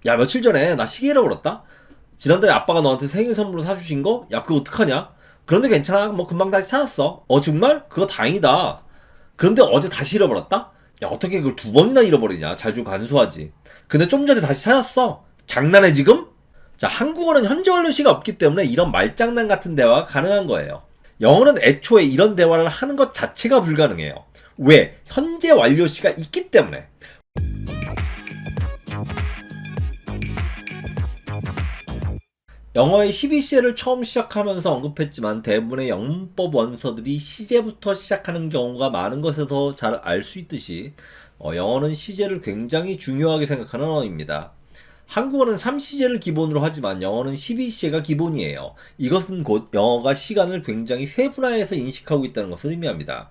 야, 며칠 전에 나 시계 잃어버렸다? 지난달에 아빠가 너한테 생일 선물로 사주신 거? 야, 그거 어떡하냐? 그런데 괜찮아. 뭐 금방 다시 찾았어. 정말? 그거 다행이다. 그런데 어제 다시 잃어버렸다? 야, 어떻게 그걸 두 번이나 잃어버리냐? 잘 좀 간수하지. 근데 좀 전에 다시 찾았어. 장난해 지금? 자, 한국어는 현재 완료시가 없기 때문에 이런 말장난 같은 대화가 가능한 거예요. 영어는 애초에 이런 대화를 하는 것 자체가 불가능해요. 왜? 현재 완료시가 있기 때문에. 영어의 12시제를 처음 시작하면서 언급했지만 대부분의 영문법 원서들이 시제부터 시작하는 경우가 많은 것에서 잘 알 수 있듯이 영어는 시제를 굉장히 중요하게 생각하는 언어입니다. 한국어는 3시제를 기본으로 하지만 영어는 12시제가 기본이에요. 이것은 곧 영어가 시간을 굉장히 세분화해서 인식하고 있다는 것을 의미합니다.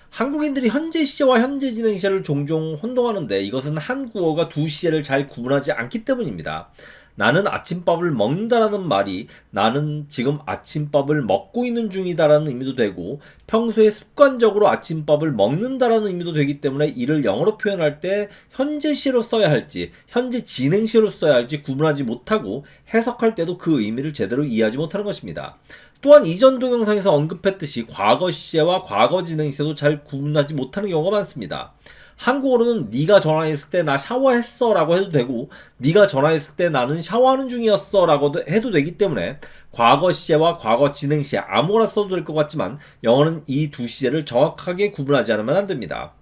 한국인들이 현재 시제와 현재 진행 시제를 종종 혼동하는데 이것은 한국어가 두 시제를 잘 구분하지 않기 때문입니다. 나는 아침밥을 먹는다라는 말이 나는 지금 아침밥을 먹고 있는 중이다라는 의미도 되고 평소에 습관적으로 아침밥을 먹는다라는 의미도 되기 때문에 이를 영어로 표현할 때 현재 시제로 써야 할지 현재 진행 시제로 써야 할지 구분하지 못하고 해석할 때도 그 의미를 제대로 이해하지 못하는 것입니다. 또한 이전 동영상에서 언급했듯이 과거 시제와 과거 진행 시제도 잘 구분하지 못하는 경우가 많습니다. 한국어로는 네가 전화했을 때 나 샤워했어 라고 해도 되고 네가 전화했을 때 나는 샤워하는 중이었어 라고 해도 되기 때문에 과거 시제와 과거 진행 시제 아무거나 써도 될 것 같지만 영어는 이 두 시제를 정확하게 구분하지 않으면 안 됩니다.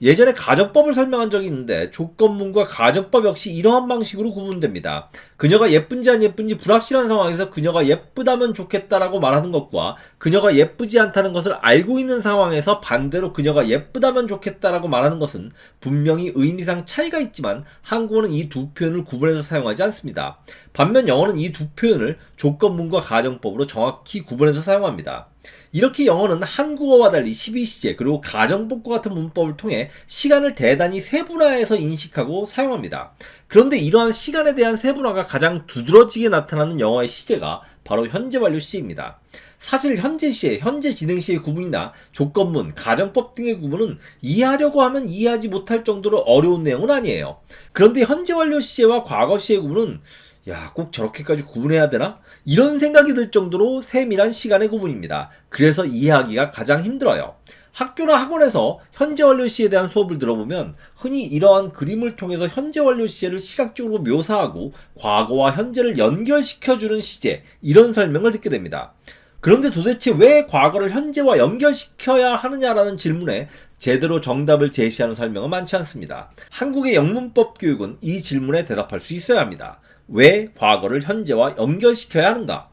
예전에 가정법을 설명한 적이 있는데 조건문과 가정법 역시 이러한 방식으로 구분됩니다. 그녀가 예쁜지 안 예쁜지 불확실한 상황에서 그녀가 예쁘다면 좋겠다라고 말하는 것과 그녀가 예쁘지 않다는 것을 알고 있는 상황에서 반대로 그녀가 예쁘다면 좋겠다라고 말하는 것은 분명히 의미상 차이가 있지만 한국어는 이 두 표현을 구분해서 사용하지 않습니다. 반면 영어는 이 두 표현을 조건문과 가정법으로 정확히 구분해서 사용합니다. 이렇게 영어는 한국어와 달리 12시제 그리고 가정법과 같은 문법을 통해 시간을 대단히 세분화해서 인식하고 사용합니다. 그런데 이러한 시간에 대한 세분화가 가장 두드러지게 나타나는 영어의 시제가 바로 현재 완료 시제입니다. 사실 현재 시제, 현재 진행 시의 구분이나 조건문, 가정법 등의 구분은 이해하려고 하면 이해하지 못할 정도로 어려운 내용은 아니에요. 그런데 현재 완료 시제와 과거 시의 구분은 야, 꼭 저렇게까지 구분해야 되나? 이런 생각이 들 정도로 세밀한 시간의 구분입니다. 그래서 이해하기가 가장 힘들어요. 학교나 학원에서 현재 완료 시에 대한 수업을 들어보면 흔히 이러한 그림을 통해서 현재 완료 시제를 시각적으로 묘사하고 과거와 현재를 연결시켜주는 시제, 이런 설명을 듣게 됩니다. 그런데 도대체 왜 과거를 현재와 연결시켜야 하느냐라는 질문에 제대로 정답을 제시하는 설명은 많지 않습니다. 한국의 영문법 교육은 이 질문에 대답할 수 있어야 합니다. 왜 과거를 현재와 연결시켜야 하는가?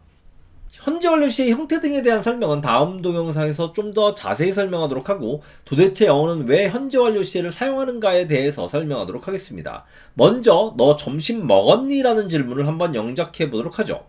현재 완료 시의 형태 등에 대한 설명은 다음 동영상에서 좀 더 자세히 설명하도록 하고 도대체 영어는 왜 현재 완료 시제를 사용하는가에 대해서 설명하도록 하겠습니다. 먼저 너 점심 먹었니? 라는 질문을 한번 영작해 보도록 하죠.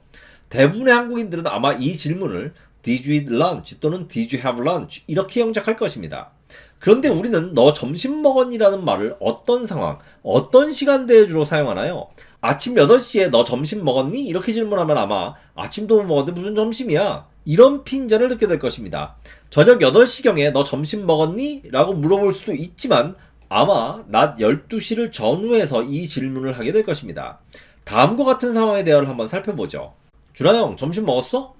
대부분의 한국인들은 아마 이 질문을 Did you eat lunch? 또는 Did you have lunch? 이렇게 영작할 것입니다. 그런데 우리는 너 점심 먹었니라는 말을 어떤 상황, 어떤 시간대에 주로 사용하나요? 아침 8시에 너 점심 먹었니? 이렇게 질문하면 아마 아침도 못 먹었는데 무슨 점심이야? 이런 핀잔을 듣게 될 것입니다. 저녁 8시경에 너 점심 먹었니? 라고 물어볼 수도 있지만 아마 낮 12시를 전후해서 이 질문을 하게 될 것입니다. 다음과 같은 상황의 대화를 한번 살펴보죠. 준하 형, 점심 먹었어?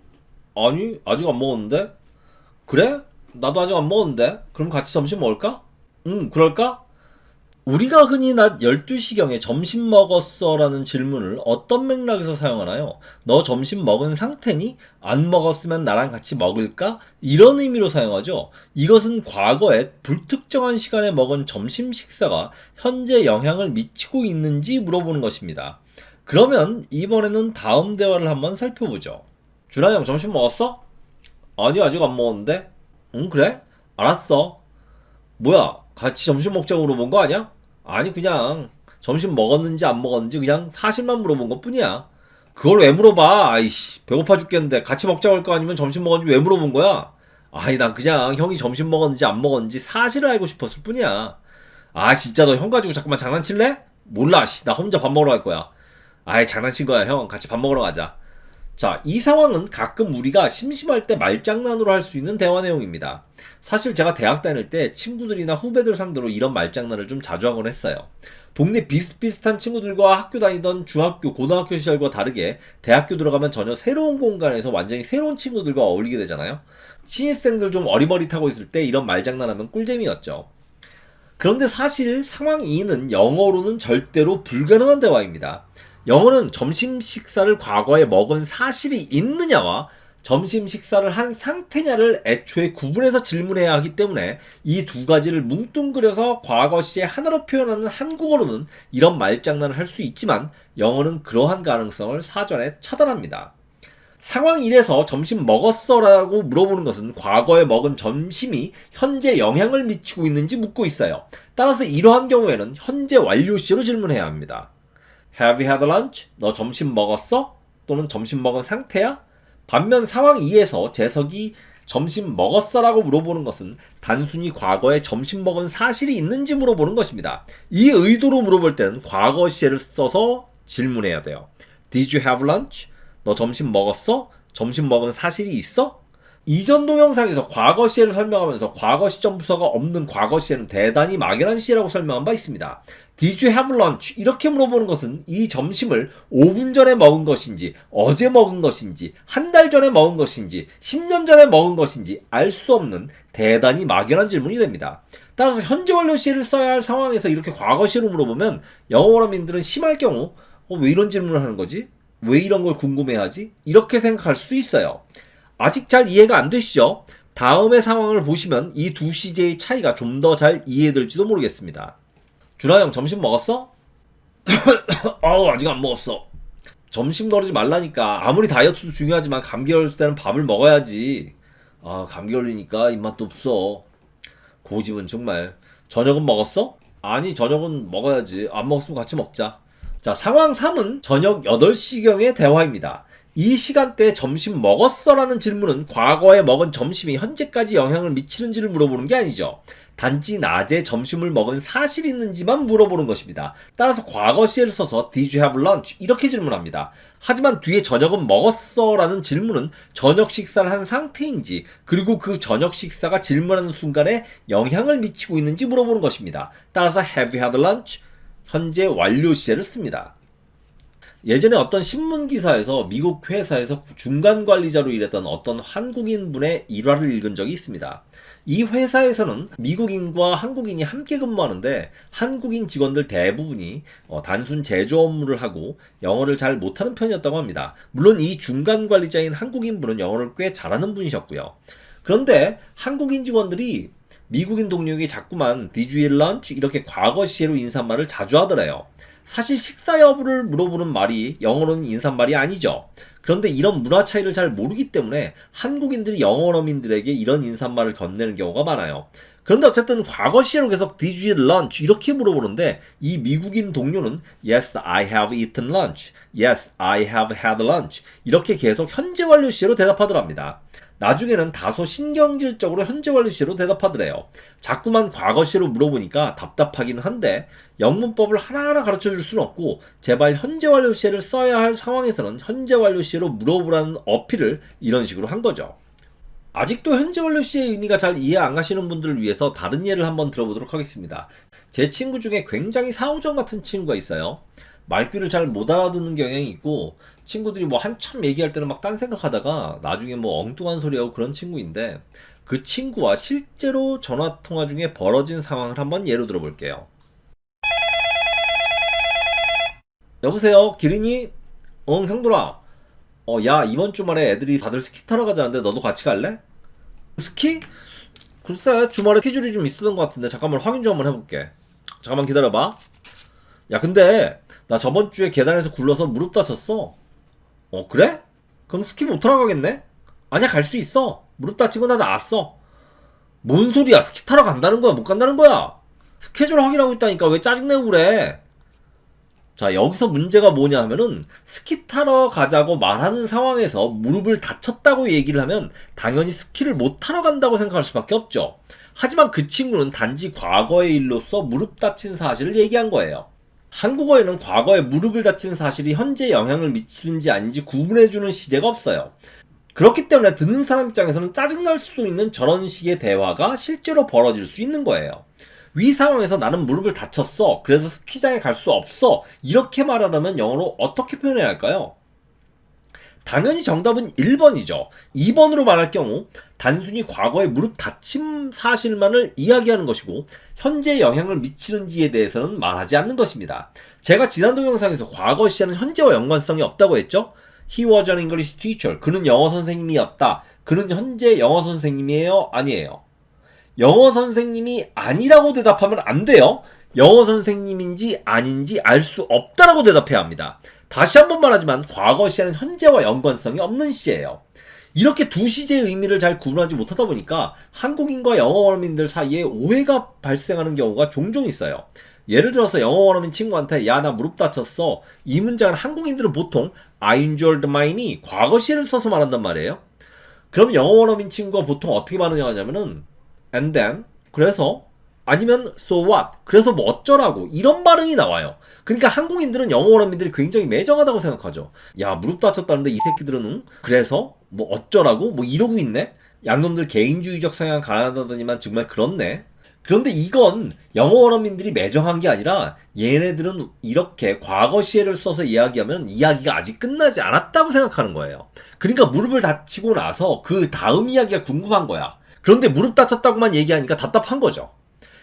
아니, 아직 안 먹었는데? 그래? 나도 아직 안 먹었는데? 그럼 같이 점심 먹을까? 응, 그럴까? 우리가 흔히 낮 12시경에 점심 먹었어? 라는 질문을 어떤 맥락에서 사용하나요? 너 점심 먹은 상태니? 안 먹었으면 나랑 같이 먹을까? 이런 의미로 사용하죠. 이것은 과거에 불특정한 시간에 먹은 점심 식사가 현재 영향을 미치고 있는지 물어보는 것입니다. 그러면 이번에는 다음 대화를 한번 살펴보죠. 준하 형, 점심 먹었어? 아니, 아직 안 먹었는데? 응, 그래? 알았어. 뭐야, 같이 점심 먹자고 물어본 거 아니야? 아니, 그냥 점심 먹었는지 안 먹었는지 그냥 사실만 물어본 것 뿐이야. 그걸 왜 물어봐? 아이씨, 배고파 죽겠는데 같이 먹자고 할 거 아니면 점심 먹었는지 왜 물어본 거야? 아니, 난 그냥 형이 점심 먹었는지 안 먹었는지 사실을 알고 싶었을 뿐이야. 아, 진짜 너 형 가지고 잠깐만 장난칠래? 몰라, 씨, 나 혼자 밥 먹으러 갈 거야. 아이, 장난친 거야, 형. 같이 밥 먹으러 가자. 자, 이 상황은 가끔 우리가 심심할 때 말장난으로 할 수 있는 대화 내용입니다. 사실 제가 대학 다닐 때 친구들이나 후배들 상대로 이런 말장난을 좀 자주 하곤 했어요. 동네 비슷비슷한 친구들과 학교 다니던 중학교, 고등학교 시절과 다르게 대학교 들어가면 전혀 새로운 공간에서 완전히 새로운 친구들과 어울리게 되잖아요. 신입생들 좀 어리버릿하고 있을 때 이런 말장난하면 꿀잼이었죠. 그런데 사실 상황 2는 영어로는 절대로 불가능한 대화입니다. 영어는 점심 식사를 과거에 먹은 사실이 있느냐와 점심 식사를 한 상태냐를 애초에 구분해서 질문해야 하기 때문에 이 두 가지를 뭉뚱그려서 과거 시에 하나로 표현하는 한국어로는 이런 말장난을 할 수 있지만 영어는 그러한 가능성을 사전에 차단합니다. 상황 1에서 점심 먹었어? 라고 물어보는 것은 과거에 먹은 점심이 현재 영향을 미치고 있는지 묻고 있어요. 따라서 이러한 경우에는 현재 완료 시로 질문해야 합니다. Have you had lunch? 너 점심 먹었어? 또는 점심 먹은 상태야? 반면 상황 2에서 재석이 점심 먹었어? 라고 물어보는 것은 단순히 과거에 점심 먹은 사실이 있는지 물어보는 것입니다. 이 의도로 물어볼 때는 과거 시제를 써서 질문해야 돼요. Did you have lunch? 너 점심 먹었어? 점심 먹은 사실이 있어? 이전 동영상에서 과거 시제를 설명하면서 과거 시점 부사가 없는 과거 시제는 대단히 막연한 시제라고 설명한 바 있습니다. Did you have lunch? 이렇게 물어보는 것은 이 점심을 5분 전에 먹은 것인지, 어제 먹은 것인지, 한 달 전에 먹은 것인지, 10년 전에 먹은 것인지 알 수 없는 대단히 막연한 질문이 됩니다. 따라서 현재 완료 시제를 써야 할 상황에서 이렇게 과거 시제로 물어보면 영어 원어민들은 심할 경우 왜 이런 질문을 하는 거지? 왜 이런 걸 궁금해하지? 이렇게 생각할 수 있어요. 아직 잘 이해가 안 되시죠? 다음의 상황을 보시면 이 두 시제의 차이가 좀 더 잘 이해될지도 모르겠습니다. 준하 형 점심 먹었어? 아직 안 먹었어. 점심 거르지 말라니까. 아무리 다이어트도 중요하지만 감기 걸릴 때는 밥을 먹어야지. 감기 걸리니까 입맛도 없어. 고집은 정말. 저녁은 먹었어? 아니 저녁은 먹어야지. 안 먹었으면 같이 먹자. 자, 상황 3은 저녁 8시경의 대화입니다. 이 시간대에 점심 먹었어? 라는 질문은 과거에 먹은 점심이 현재까지 영향을 미치는지를 물어보는 게 아니죠. 단지 낮에 점심을 먹은 사실이 있는지만 물어보는 것입니다. 따라서 과거 시제를 써서 Did you have lunch? 이렇게 질문합니다. 하지만 뒤에 저녁은 먹었어? 라는 질문은 저녁 식사를 한 상태인지 그리고 그 저녁 식사가 질문하는 순간에 영향을 미치고 있는지 물어보는 것입니다. 따라서 Have you had lunch? 현재 완료 시제를 씁니다. 예전에 어떤 신문기사에서 미국 회사에서 중간관리자로 일했던 어떤 한국인분의 일화를 읽은 적이 있습니다. 이 회사에서는 미국인과 한국인이 함께 근무하는데 한국인 직원들 대부분이 단순 제조 업무를 하고 영어를 잘 못하는 편이었다고 합니다. 물론 이 중간관리자인 한국인분은 영어를 꽤 잘하는 분이셨고요. 그런데 한국인 직원들이 미국인 동료에게 자꾸만 Did you eat lunch? 이렇게 과거 시제로 인사말을 자주 하더래요. 사실 식사 여부를 물어보는 말이 영어로는 인사말이 아니죠. 그런데 이런 문화 차이를 잘 모르기 때문에 한국인들이 영어 원어민들에게 이런 인사말을 건네는 경우가 많아요. 그런데 어쨌든 과거 시제로 계속 Did you eat lunch? 이렇게 물어보는데 이 미국인 동료는 Yes, I have eaten lunch. Yes, I have had lunch. 이렇게 계속 현재 완료 시제로 대답하더랍니다. 나중에는 다소 신경질적으로 현재 완료 시제로 대답하더래요. 자꾸만 과거 시제로 물어보니까 답답하기는 한데 영문법을 하나하나 가르쳐 줄 수는 없고 제발 현재 완료 시제를 써야 할 상황에서는 현재 완료 시제로 물어보라는 어필을 이런 식으로 한 거죠. 아직도 현재 완료 시제의 의미가 잘 이해 안 가시는 분들을 위해서 다른 예를 한번 들어보도록 하겠습니다. 제 친구 중에 굉장히 사우정 같은 친구가 있어요. 말귀를 잘 못 알아듣는 경향이 있고 친구들이 뭐 한참 얘기할 때는 막 딴 생각하다가 나중에 뭐 엉뚱한 소리하고 그런 친구인데 그 친구와 실제로 전화통화 중에 벌어진 상황을 한번 예로 들어볼게요. 여보세요 기린이? 형들아 야 이번 주말에 애들이 다들 스키 타러 가자는데 너도 같이 갈래? 스키? 글쎄 주말에 스케줄이 좀 있었던 것 같은데 잠깐만 확인 좀 한번 해볼게. 잠깐만 기다려봐. 야 근데 나 저번 주에 계단에서 굴러서 무릎 다쳤어. 그래? 그럼 스키 못 타러 가겠네? 아니야 갈 수 있어. 무릎 다치고 나 나았어. 뭔 소리야 스키 타러 간다는 거야 못 간다는 거야? 스케줄 확인하고 있다니까 왜 짜증내고 그래? 자 여기서 문제가 뭐냐 하면은 스키 타러 가자고 말하는 상황에서 무릎을 다쳤다고 얘기를 하면 당연히 스키를 못 타러 간다고 생각할 수밖에 없죠. 하지만 그 친구는 단지 과거의 일로서 무릎 다친 사실을 얘기한 거예요. 한국어에는 과거에 무릎을 다친 사실이 현재 영향을 미치는지 아닌지 구분해주는 시제가 없어요. 그렇기 때문에 듣는 사람 입장에서는 짜증날 수도 있는 저런 식의 대화가 실제로 벌어질 수 있는 거예요. 위 상황에서 나는 무릎을 다쳤어. 그래서 스키장에 갈 수 없어. 이렇게 말하려면 영어로 어떻게 표현해야 할까요? 당연히 정답은 1번이죠. 2번으로 말할 경우 단순히 과거의 무릎 다침 사실만을 이야기하는 것이고 현재에 영향을 미치는지에 대해서는 말하지 않는 것입니다. 제가 지난 동영상에서 과거 시제는 현재와 연관성이 없다고 했죠? He was an English teacher. 그는 영어 선생님이었다. 그는 현재 영어 선생님이에요? 아니에요. 영어 선생님이 아니라고 대답하면 안 돼요. 영어 선생님인지 아닌지 알 수 없다라고 대답해야 합니다. 다시 한번 말하지만 과거 시제는 현재와 연관성이 없는 시제예요. 이렇게 두 시제의 의미를 잘 구분하지 못하다 보니까 한국인과 영어 원어민들 사이에 오해가 발생하는 경우가 종종 있어요. 예를 들어서 영어 원어민 친구한테 야 나 무릎 다쳤어. 이 문장은 한국인들은 보통 I injured my knee 과거 시제를 써서 말한단 말이에요. 그럼 영어 원어민 친구가 보통 어떻게 반응하냐면은 and then 그래서 아니면 so what 그래서 뭐 어쩌라고 이런 반응이 나와요. 그러니까 한국인들은 영어 원어민들이 굉장히 매정하다고 생각하죠. 야 무릎 다쳤다는데 이 새끼들은 응? 그래서 뭐 어쩌라고 뭐 이러고 있네. 양놈들 개인주의적 성향 가난하다더니만 정말 그렇네. 그런데 이건 영어 원어민들이 매정한 게 아니라 얘네들은 이렇게 과거 시제를 써서 이야기하면 이야기가 아직 끝나지 않았다고 생각하는 거예요. 그러니까 무릎을 다치고 나서 그 다음 이야기가 궁금한 거야. 그런데 무릎 다쳤다고만 얘기하니까 답답한 거죠.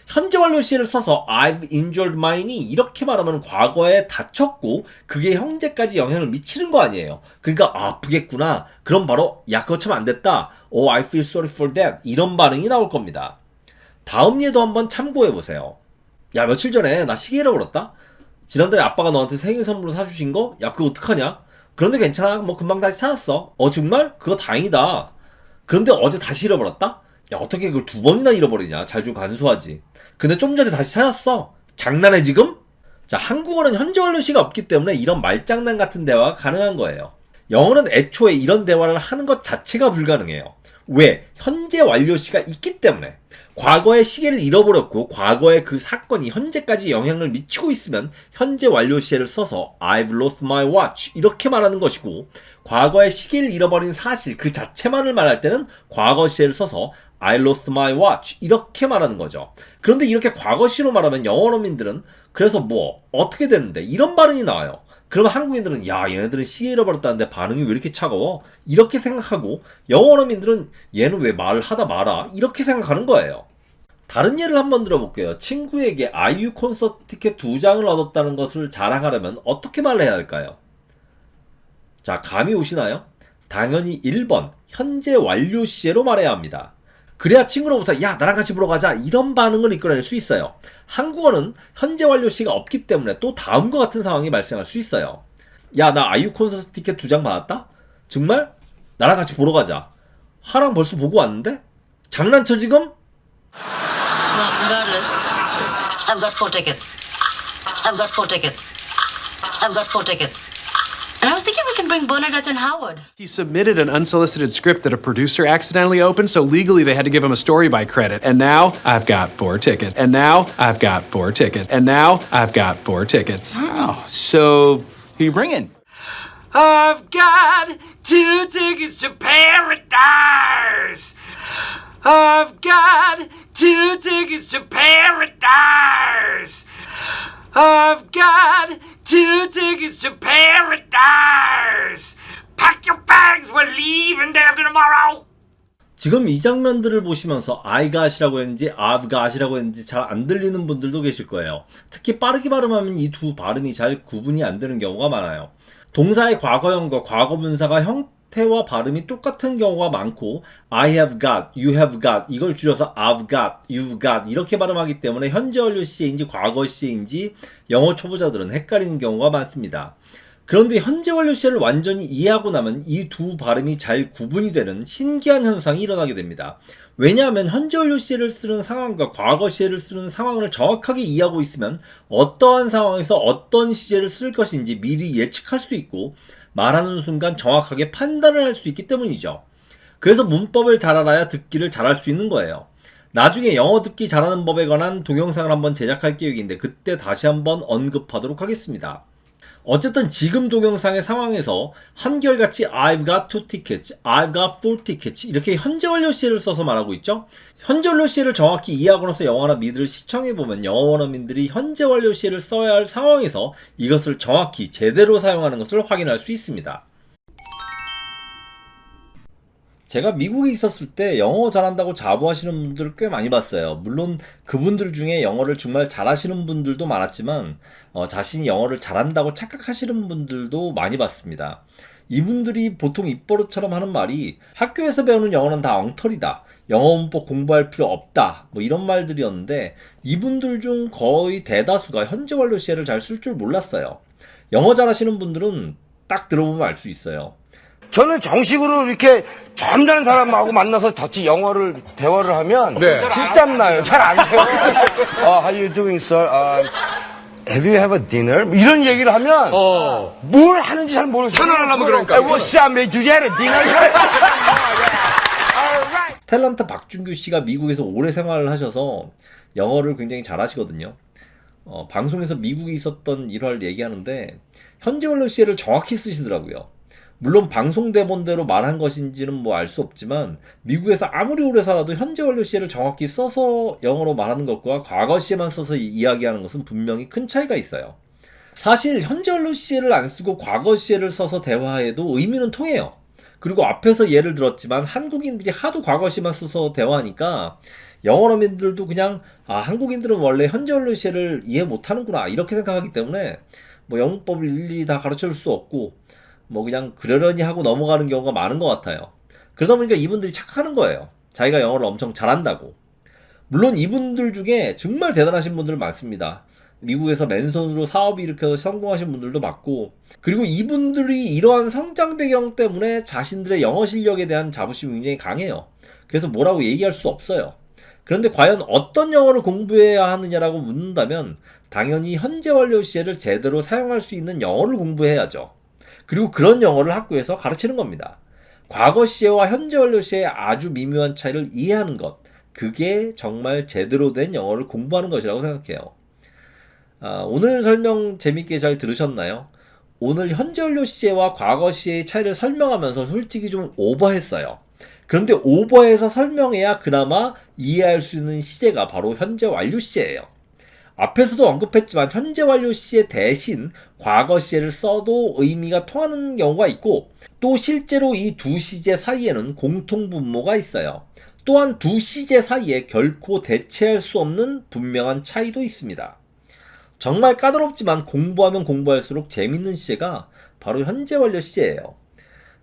현재 완료 시제를 써서 I've injured my knee 이렇게 말하면 과거에 다쳤고 그게 현재까지 영향을 미치는 거 아니에요. 그러니까 아프겠구나. 그럼 바로 야 그거 참 안 됐다. Oh I feel sorry for that 이런 반응이 나올 겁니다. 다음 예도 한번 참고해 보세요. 야 며칠 전에 나 시계 잃어버렸다. 지난달에 아빠가 너한테 생일 선물로 사주신 거? 야 그거 어떡하냐? 그런데 괜찮아. 뭐 금방 다시 찾았어. 정말? 그거 다행이다. 그런데 어제 다시 잃어버렸다? 야 어떻게 그걸 2번이나 잃어버리냐. 잘 좀 간수하지. 근데 좀 전에 다시 찾았어. 장난해 지금? 자 한국어는 현재 완료 시가 없기 때문에 이런 말장난 같은 대화가 가능한 거예요. 영어는 애초에 이런 대화를 하는 것 자체가 불가능해요. 왜? 현재 완료 시가 있기 때문에. 과거의 시계를 잃어버렸고 과거의 그 사건이 현재까지 영향을 미치고 있으면 현재 완료 시제를 써서 I've lost my watch 이렇게 말하는 것이고 과거의 시계를 잃어버린 사실 그 자체만을 말할 때는 과거 시제를 써서 I lost my watch 이렇게 말하는 거죠. 그런데 이렇게 과거 시로 말하면 영어 원어민들은 그래서 뭐 어떻게 됐는데 이런 반응이 나와요. 그러면 한국인들은 야 얘네들은 시계 잃어버렸다는데 반응이 왜 이렇게 차가워? 이렇게 생각하고 영어 원어민들은 얘는 왜 말을 하다 말아? 이렇게 생각하는 거예요. 다른 예를 한번 들어볼게요. 친구에게 아이유 콘서트 티켓 2장을 얻었다는 것을 자랑하려면 어떻게 말을 해야 할까요? 자 감이 오시나요? 당연히 1번 현재 완료 시제로 말해야 합니다. 그래야 친구로부터 야 나랑 같이 보러 가자 이런 반응을 이끌어낼 수 있어요. 한국어는 현재 완료 시가 없기 때문에 또 다음과 같은 상황이 발생할 수 있어요. 야 나 아이유 콘서트 티켓 2장 받았다? 정말? 나랑 같이 보러 가자. 하랑 벌써 보고 왔는데? 장난쳐 지금? Well, regardless, I've got 4 tickets. I've got 4 tickets. I've got 4 tickets. And I was thinking we can bring Bernadette and Howard. He submitted an unsolicited script that a producer accidentally opened, so legally they had to give him a story by credit. And now I've got 4 tickets. And now I've got 4 tickets. And now I've got 4 tickets. Oh, so who you bringing? I've got 2 tickets to paradise. I've got 2 tickets to paradise. I've got 2 tickets to paradise. Pack your bags, we're leaving day after tomorrow. 지금 이 장면들을 보시면서 I got이라고 했는지 I've got이라고 했는지 잘 안 들리는 분들도 계실 거예요. 특히 빠르게 발음하면 이 두 발음이 잘 구분이 안 되는 경우가 많아요. 동사의 과거형과 과거분사가 형태와 발음이 똑같은 경우가 많고 I have got, you have got 이걸 줄여서 I've got, you've got 이렇게 발음하기 때문에 현재 완료 시제인지 과거 시제인지 영어 초보자들은 헷갈리는 경우가 많습니다. 그런데 현재 완료 시제를 완전히 이해하고 나면 이 두 발음이 잘 구분이 되는 신기한 현상이 일어나게 됩니다. 왜냐하면 현재 완료 시제를 쓰는 상황과 과거 시제를 쓰는 상황을 정확하게 이해하고 있으면 어떠한 상황에서 어떤 시제를 쓸 것인지 미리 예측할 수 있고 말하는 순간 정확하게 판단을 할 수 있기 때문이죠. 그래서 문법을 잘 알아야 듣기를 잘할 수 있는 거예요. 나중에 영어 듣기 잘하는 법에 관한 동영상을 한번 제작할 계획인데 그때 다시 한번 언급하도록 하겠습니다. 어쨌든 지금 동영상의 상황에서 한결같이 I've got 2 tickets, I've got 4 tickets 이렇게 현재 완료 시제를 써서 말하고 있죠. 현재 완료 시제를 정확히 이해하고 나서 영화나 미드를 시청해보면 영어 원어민들이 현재 완료 시제를 써야 할 상황에서 이것을 정확히 제대로 사용하는 것을 확인할 수 있습니다. 제가 미국에 있었을 때 영어 잘한다고 자부하시는 분들을 꽤 많이 봤어요. 물론 그분들 중에 영어를 정말 잘하시는 분들도 많았지만 자신이 영어를 잘한다고 착각하시는 분들도 많이 봤습니다. 이분들이 보통 입버릇처럼 하는 말이 학교에서 배우는 영어는 다 엉터리다. 영어 문법 공부할 필요 없다. 뭐 이런 말들이었는데 이분들 중 거의 대다수가 현재 완료 시제를 잘 쓸 줄 몰랐어요. 영어 잘하시는 분들은 딱 들어보면 알 수 있어요. 저는 정식으로 이렇게 점잖은 사람하고 만나서 같이 영어를 대화를 하면 실담 나요. 잘 안 돼요. How you doing, sir? Have you have a dinner? 이런 얘기를 하면 뭘 하는지 잘 모르겠어요. 편안하려면 그러니까. What's up, man? Did you have a dinner? 탤런트 박준규 씨가 미국에서 오래 생활을 하셔서 영어를 굉장히 잘하시거든요. 방송에서 미국에 있었던 일화를 얘기하는데 현재 완료 시제를 정확히 쓰시더라고요. 물론 방송 대본대로 말한 것인지는 뭐 알 수 없지만 미국에서 아무리 오래 살아도 현재 완료 시제를 정확히 써서 영어로 말하는 것과 과거 시제만 써서 이야기하는 것은 분명히 큰 차이가 있어요. 사실 현재 완료 시제를 안 쓰고 과거 시제를 써서 대화해도 의미는 통해요. 그리고 앞에서 예를 들었지만 한국인들이 하도 과거 시만 써서 대화하니까 영어민들도 그냥 한국인들은 원래 현재 완료 시제를 이해 못하는구나 이렇게 생각하기 때문에 뭐 영문법을 일일이 다 가르쳐줄 수 없고 뭐 그냥 그러려니 하고 넘어가는 경우가 많은 것 같아요. 그러다 보니까 이분들이 착각하는 거예요. 자기가 영어를 엄청 잘한다고. 물론 이분들 중에 정말 대단하신 분들 많습니다. 미국에서 맨손으로 사업 일으켜서 성공하신 분들도 많고, 그리고 이분들이 이러한 성장 배경 때문에 자신들의 영어 실력에 대한 자부심이 굉장히 강해요. 그래서 뭐라고 얘기할 수 없어요. 그런데 과연 어떤 영어를 공부해야 하느냐라고 묻는다면 당연히 현재 완료 시제를 제대로 사용할 수 있는 영어를 공부해야죠. 그리고 그런 영어를 학교에서 가르치는 겁니다. 과거 시제와 현재 완료 시제의 아주 미묘한 차이를 이해하는 것, 그게 정말 제대로 된 영어를 공부하는 것이라고 생각해요. 오늘 설명 재밌게 잘 들으셨나요? 오늘 현재 완료 시제와 과거 시제의 차이를 설명하면서 솔직히 좀 오버했어요. 그런데 오버해서 설명해야 그나마 이해할 수 있는 시제가 바로 현재 완료 시제예요. 앞에서도 언급했지만 현재 완료 시제 대신 과거 시제를 써도 의미가 통하는 경우가 있고, 또 실제로 이 두 시제 사이에는 공통 분모가 있어요. 또한 두 시제 사이에 결코 대체할 수 없는 분명한 차이도 있습니다. 정말 까다롭지만 공부하면 공부할수록 재밌는 시제가 바로 현재 완료 시제예요.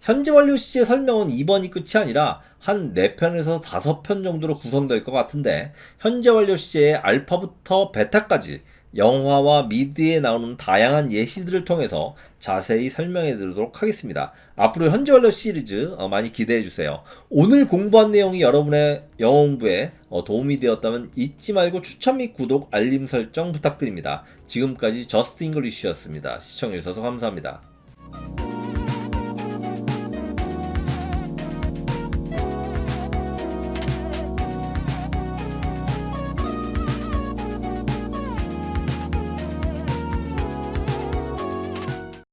현재 완료 시제 설명은 이번이 끝이 아니라 한 4편에서 5편 정도로 구성될 것 같은데, 현재 완료 시제의 알파부터 베타까지 영화와 미드에 나오는 다양한 예시들을 통해서 자세히 설명해 드리도록 하겠습니다. 앞으로 현재 완료 시리즈 많이 기대해 주세요. 오늘 공부한 내용이 여러분의 영어 공부에 도움이 되었다면 잊지 말고 추천 및 구독, 알림 설정 부탁드립니다. 지금까지 저스트 잉글리쉬였습니다. 시청해 주셔서 감사합니다.